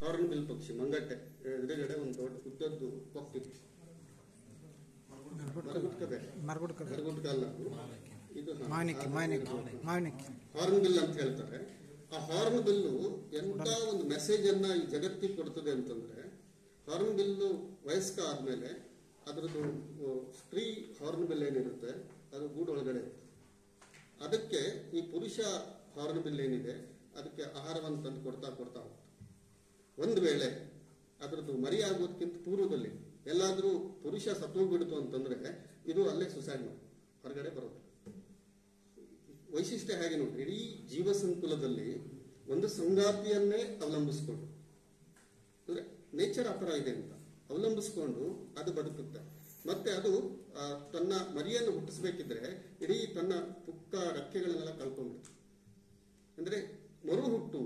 Hornbill ಪಕ್ಷಿ ಮಂಗಟ್ಟೆ ಎದುರುಗಡೆ ಒಂದು ದೊಡ್ಡ ಉದ್ದದ್ದು ಕೊಕ್ಕಿತ್ತು. ಮರಗುಟ್ಕಲ್ಲ, ಇದು ಹಾರ್ನ್ಬಿಲ್ ಅಂತ ಹೇಳ್ತಾರೆ. ಆ ಹಾರ್ನ್ಬಿಲ್ಲು ಎಂತ ಒಂದು ಮೆಸೇಜ್ ಅನ್ನ ಈ ಜಗತ್ತಿಗೆ ಕೊಡ್ತದೆ ಅಂತಂದ್ರೆ, ಹಾರ್ನ್ಬಿಲ್ಲು ವಯಸ್ಕ ಆದ್ಮೇಲೆ ಅದರದ್ದು ಸ್ತ್ರೀ ಹಾರ್ನ್ಬಿಲ್ ಏನಿರುತ್ತೆ ಅದು ಗೂಡು ಒಳಗಡೆ ಇರುತ್ತೆ. ಅದಕ್ಕೆ ಈ ಪುರುಷ ಹಾರ್ನ್ಬಿಲ್ ಏನಿದೆ ಅದಕ್ಕೆ ಆಹಾರವನ್ನು ತಂದು ಕೊಡ್ತಾ ಹೋಗ್ತದೆ. ಒಂದು ವೇಳೆ ಅದರದ್ದು ಮರಿ ಆಗೋದಕ್ಕಿಂತ ಪೂರ್ವದಲ್ಲಿ ಎಲ್ಲಾದ್ರೂ ಪುರುಷ ಸತ್ತೋಗ್ಬಿಡ್ತು ಅಂತಂದ್ರೆ ಇದು ಅಲ್ಲೇ ಸುಸೈಡ್ ಮಾಡಿ ಹೊರಗಡೆ ಬರೋದು. ವೈಶಿಷ್ಟ್ಯ ಹೇಗೆ ನೋಡ್ರಿ, ಇಡೀ ಜೀವ ಸಂಕುಲದಲ್ಲಿ ಒಂದು ಸಂಗಾತಿಯನ್ನೇ ಅವಲಂಬಿಸ್ಕೊಂಡು, ಅಂದ್ರೆ ನೇಚರ್ ಆ ಥರ ಇದೆ ಅಂತ ಅವಲಂಬಿಸ್ಕೊಂಡು ಅದು ಬದುಕುತ್ತೆ. ಮತ್ತೆ ಅದು ತನ್ನ ಮರಿಯನ್ನು ಹುಟ್ಟಿಸ್ಬೇಕಿದ್ರೆ ಇಡೀ ತನ್ನ ಪುಕ್ಕ ರೆಕ್ಕೆಗಳನ್ನೆಲ್ಲ ಕಳ್ಕೊಂಡ್ಬಿಡುತ್ತೆ. ಅಂದ್ರೆ ಮರು ಹುಟ್ಟು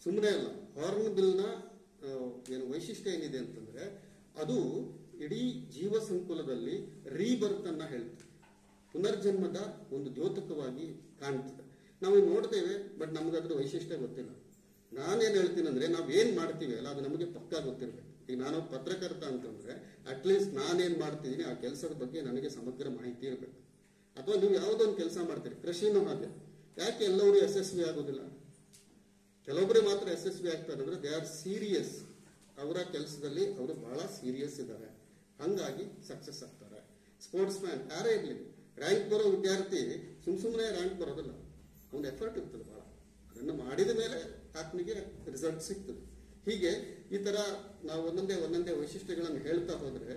ಸುಮ್ಮನೆ ಅಲ್ಲ. ಹಾರ್ನ್ಬಿಲ್ನ ಏನು ವೈಶಿಷ್ಟ್ಯ ಏನಿದೆ ಅಂತಂದ್ರೆ ಅದು ಇಡೀ ಜೀವ ಸಂಕುಲದಲ್ಲಿ ರೀಬರ್ತ್ ಅನ್ನ ಹೇಳ್ತದೆ, ಪುನರ್ಜನ್ಮದ ಒಂದು ದ್ಯೋತಕವಾಗಿ ಕಾಣ್ತದೆ. ನಾವು ನೋಡ್ತೇವೆ, ಬಟ್ ನಮ್ಗದ್ರ ವೈಶಿಷ್ಟ್ಯ ಗೊತ್ತಿಲ್ಲ. ನಾನೇನ್ ಹೇಳ್ತೀನಿ ಅಂದ್ರೆ ನಾವೇನ್ ಮಾಡ್ತೀವಿ ಅಲ್ಲ ಅದು ನಮಗೆ ಪಕ್ಕಾ ಗೊತ್ತಿರ್ಬೇಕು. ಈಗ ನಾನು ಪತ್ರಕರ್ತ ಅಂತಂದ್ರೆ ಅಟ್ಲೀಸ್ಟ್ ನಾನೇನ್ ಮಾಡ್ತಿದ್ದೀನಿ ಆ ಕೆಲಸದ ಬಗ್ಗೆ ನನಗೆ ಸಮಗ್ರ ಮಾಹಿತಿ ಇರಬೇಕು. ಅಥವಾ ನೀವು ಯಾವುದೋ ಒಂದು ಕೆಲಸ ಮಾಡ್ತೀರಿ, ಕೃಷಿನೂ ಹಾಗೆ. ಯಾಕೆ ಎಲ್ಲರೂ ಯಶಸ್ವಿ ಆಗೋದಿಲ್ಲ? ಕೆಲವೊಬ್ಬರೇ ಮಾತ್ರ ಯಶಸ್ವಿ ಆಗ್ತಾರೆ ಅಂದ್ರೆ ದೇ ಆರ್ ಸೀರಿಯಸ್. ಅವರ ಕೆಲಸದಲ್ಲಿ ಅವರು ಬಹಳ ಸೀರಿಯಸ್ ಇದ್ದಾರೆ, ಹಂಗಾಗಿ ಸಕ್ಸಸ್ ಆಗ್ತಾರೆ. ಸ್ಪೋರ್ಟ್ಸ್ ಮ್ಯಾನ್ ಯಾರೇ ಇರ್ಲಿ, ರ್ಯಾಂಕ್ ಬರೋ ವಿದ್ಯಾರ್ಥಿ ಸುಮ್ಮನೆ ರ್ಯಾಂಕ್ ಬರೋದಿಲ್ಲ, ಒಂದು ಎಫರ್ಟ್ ಇರ್ತದೆ ಬಹಳ. ಅದನ್ನು ಮಾಡಿದ ಮೇಲೆ ಆತನಿಗೆ ರಿಸಲ್ಟ್ ಸಿಗ್ತದೆ. ಹೀಗೆ ಈ ತರ ನಾವು ಒಂದೊಂದೇ ವೈಶಿಷ್ಟ್ಯಗಳನ್ನು ಹೇಳ್ತಾ ಹೋದ್ರೆ